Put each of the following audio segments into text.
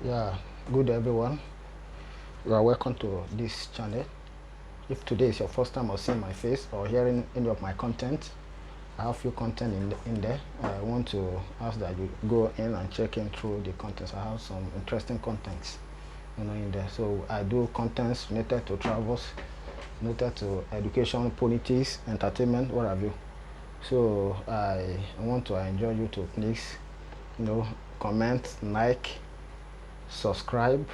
Yeah, good everyone. You are welcome to this channel. If today is your first time of seeing my face or hearing any of my content, I have few content in there. I want to ask that you go in and check in through the contents. I have some interesting contents, in there. So I do contents related to travels, related to education, politics, entertainment, what have you. So I want to enjoy you to please, comment, like, subscribe,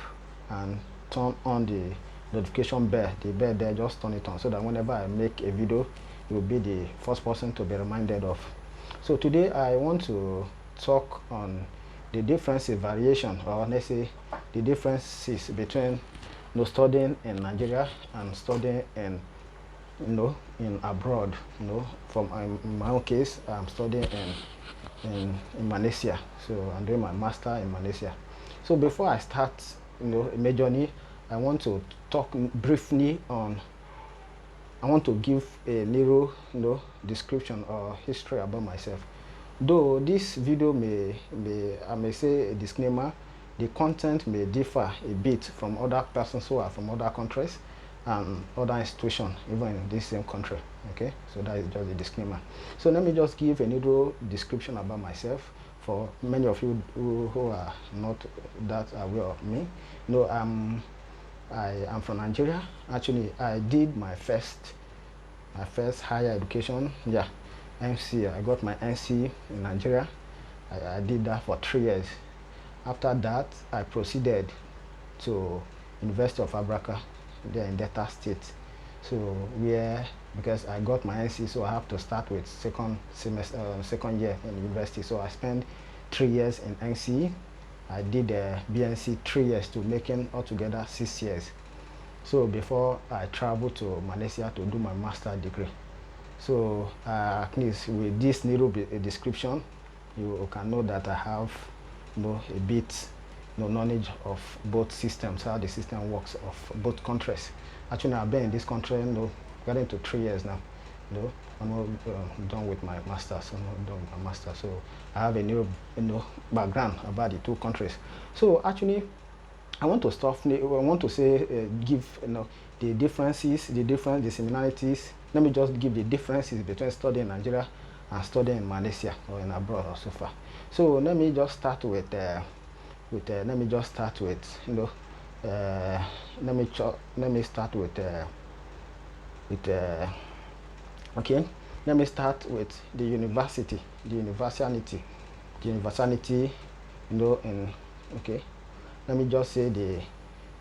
and turn on the notification bell. The bell there, just turn it on so that whenever I make a video, you'll be the first person to be reminded of. So today I want to talk on the differences, variation, or let's say the differences between studying in Nigeria and studying in in abroad. From in my own case, I'm studying in Malaysia. So I'm doing my master in Malaysia. So before I start, majorly, I want to talk briefly on. I want to give a little, description or history about myself. Though this video I may say a disclaimer, the content may differ a bit from other persons who are from other countries and other institutions, even in this same country. Okay, so that is just a disclaimer. So let me just give a little description about myself for many of you who are not that aware of me. I am from Nigeria. Actually, I did my first higher education. Yeah, NC. I got my NC in Nigeria. I did that for 3 years. After that, I proceeded to University of Abraka, there in Delta State. So because I got my NC, so I have to start with second year in university. So I spent 3 years in NC. I did a BNC 3 years to making altogether 6 years. So before I traveled to Malaysia to do my master degree. So at least with this little description, you can know that I have a bit knowledge of both systems, how the system works of both countries. Actually, I've been in this country getting to 3 years now. I'm not done with my master's. I'm not done with my master, so I have a new background about the two countries. So actually, I want to say give the differences, the similarities. Let me just give the differences between studying in Nigeria and studying in Malaysia or in abroad or so far. So let me just start with let me start with okay. Let me start with the university, in okay. Let me just say the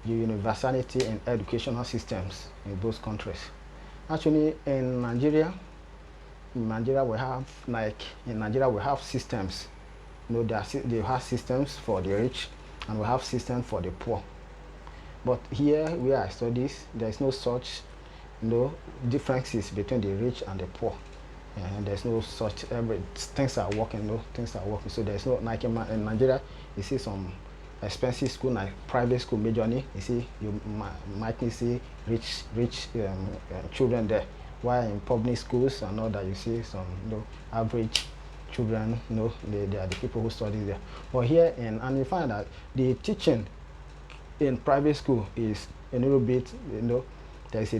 universality in educational systems in both countries. Actually, in Nigeria we have systems. They have systems for the rich and we have systems for the poor. But here where I study, there is no such differences between the rich and the poor. And there's no such things are working. So there's no, like in Nigeria, you see some expensive school, like private school majorly. You see, you might see rich children there. While in public schools and all that, you see some average children. They are the people who study there. But here and you find that the teaching in private school is a little bit, there's a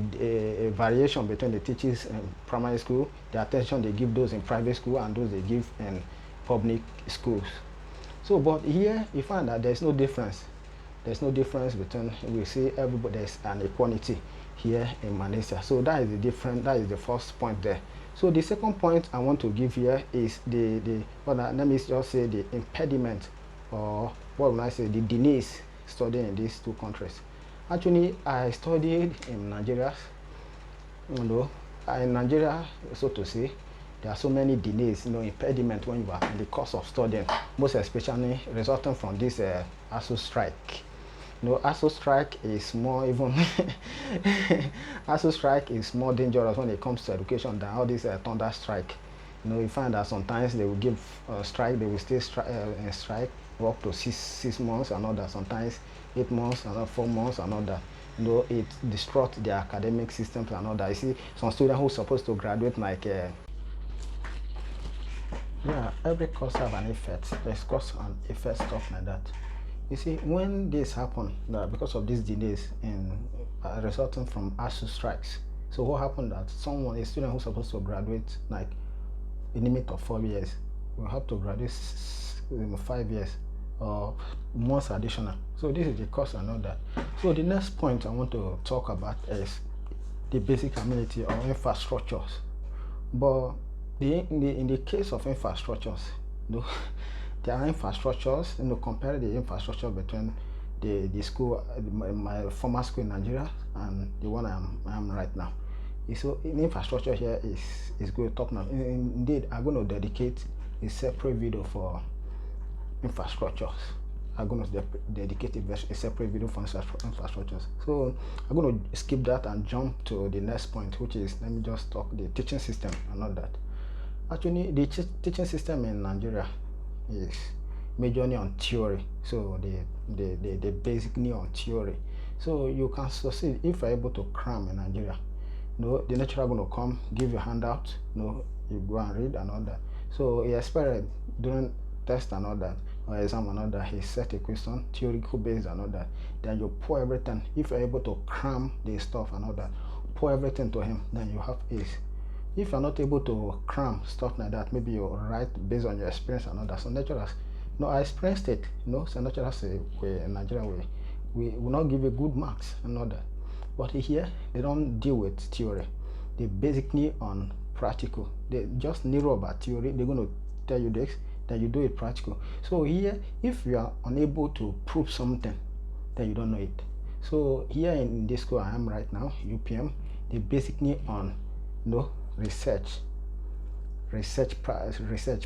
variation between the teachers in primary school, the attention they give those in private school and those they give in public schools. So, but here you find that there's no difference. There's no difference between, we see everybody, there's an equality here in Malaysia. So that is the first point there. So the second point I want to give here is let me just say the impediment, or what would I say, the delays studying in these two countries. Actually, I studied in Nigeria. In Nigeria, so to say, there are so many delays, impediment when you are in the course of studying, most especially resulting from this ASU strike. ASU strike is more even ASU strike is more dangerous when it comes to education than all this thunder strike. You find that sometimes they will give strike, they will stay in strike up to six months and all that, sometimes 8 months and 4 months and all that. It disrupts their academic systems and all that. You see some students who are supposed to graduate like yeah, every cause have an effect. There's cause and effect stuff like that. You see, when this happened, because of these delays in resulting from ASU strikes, so what happened that a student who's supposed to graduate like a limit of 4 years will have to graduate 5 years or months additional. So this is the cost and all that. So the next point I want to talk about is the basic amenity or infrastructures. But in the case of infrastructures, there are infrastructures, compare the infrastructure between the school, my former school in Nigeria, and the one I am right now. So the infrastructure here is good, top notch. Indeed, I'm going to dedicate a separate video for infrastructures. I'm going to dedicate a separate video for infrastructures. So I'm going to skip that and jump to the next point, which is, let me just talk the teaching system and all that. Actually, the teaching system in Nigeria is majorly on theory. So the basically on theory. So you can succeed if you're able to cram in Nigeria. The lecturer going to come, give you a handout, you go and read and all that. So he expected during test and all that, or exam and all that, he set a question, theoretical based and all that. Then you pour everything. If you're able to cram the stuff and all that, pour everything to him, then you have ace. If you're not able to cram stuff like that, maybe you write based on your experience and all that. So lecturers, I experienced it. So lecturers say, in Nigeria, we will not give you good marks and all that. But here, they don't deal with theory. They basically on practical. They just narrow about theory. They're going to tell you this, then you do it practical. So here, if you are unable to prove something, then you don't know it. So here in this school I am right now, UPM, they basically on research,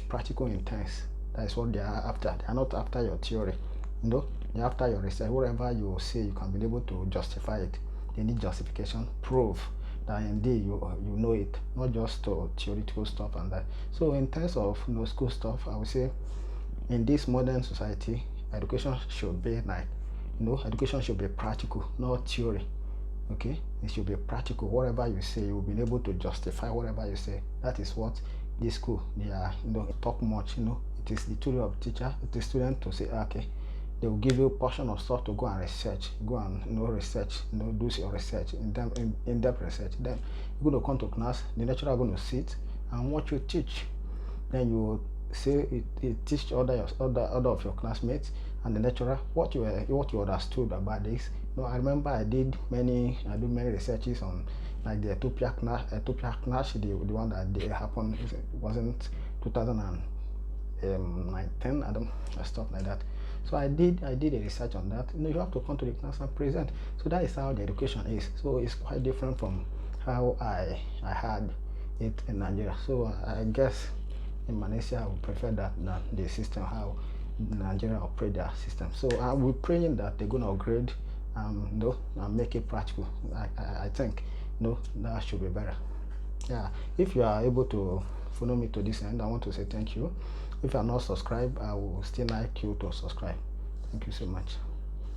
practical intense. That is what they are after. They are not after your theory. They're after your research. Whatever you say, you can be able to justify it. They need justification, proof that indeed you know it, not just theoretical stuff and that. So in terms of school stuff, I would say in this modern society, education should be like, education should be practical, not theory. Okay, it should be practical. Whatever you say, you will be able to justify whatever you say. That is what this school, they are, talk much. It is the duty of teacher, the student to say, okay. They will give you a portion of stuff to go and research, research, do your research, in-depth research. Then you're going to come to class, the lecturer is going to sit and what you teach. Then you say you teach other of your classmates and the lecturer what you understood about this. I remember I do many researches on like the Ethiopia clash, the one that happened, it wasn't 2019, stuff like that. So I did a research on that. You have to come to the class and present. So that is how the education is. So it's quite different from how I had it in Nigeria. So I guess in Malaysia I would prefer that than the system how Nigeria operate their system. So we're praying that they're going to upgrade and make it practical. I think that should be better. Yeah, if you are able to follow me to this end, I want to say thank you. If you are not subscribed, I will still like you to subscribe. Thank you so much.